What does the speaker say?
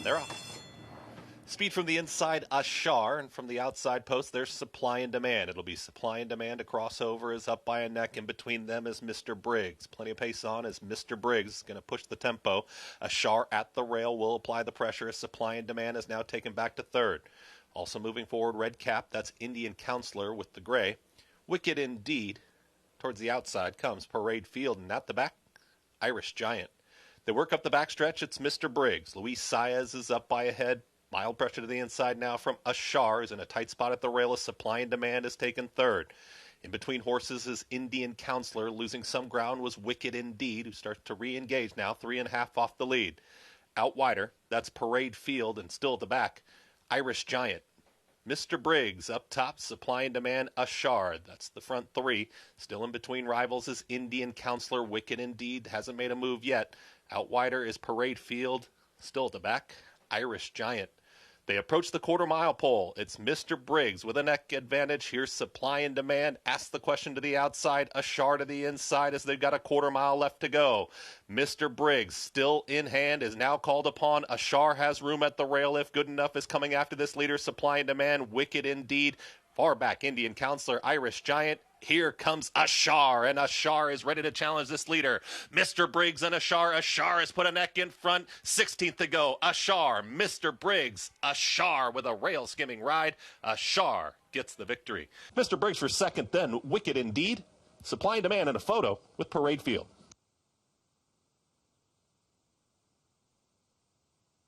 they're off. Speed from the inside, Ashar, and from the outside post, there's Supply and Demand. It'll be Supply and Demand. A crossover is up by a neck. In between them is Mr. Briggs. Plenty of pace on as Mr. Briggs is going to push the tempo. Ashar at the rail will apply the pressure as Supply and Demand is now taken back to third. Also moving forward, red cap, that's Indian Counselor with the gray. Wicked Indeed. Towards the outside comes Parade Field, and at the back, Irish Giant. They work up the backstretch, it's Mr. Briggs. Luis Saez is up by a head. Mild pressure to the inside now from Ashar, is in a tight spot at the rail as Supply and Demand is taken third. In between horses is Indian Counselor. Losing some ground was Wicked Indeed, who starts to re-engage now, 3.5 off the lead. Out wider, that's Parade Field, and still at the back, Irish Giant. Mr. Briggs up top, Supply and Demand, Ashar. That's the front three. Still in between rivals is Indian Counselor. Wicked Indeed hasn't made a move yet. Out wider is Parade Field. Still at the back, Irish Giant. They approach the quarter-mile pole. It's Mr. Briggs with a neck advantage. Here's Supply and Demand. Ask the question to the outside. Ashar to the inside as they've got a quarter-mile left to go. Mr. Briggs, still in hand, is now called upon. Ashar has room at the rail if good enough, is coming after this leader. Supply and Demand, Wicked Indeed. Far back, Indian Counselor, Irish Giant. Here comes Ashar, and Ashar is ready to challenge this leader. Mr. Briggs and Ashar. Ashar has put a neck in front. 16th to go. Ashar, Mr. Briggs, Ashar with a rail skimming ride. Ashar gets the victory. Mr. Briggs for second, then Wicked Indeed. Supply and Demand in a photo with Parade Field.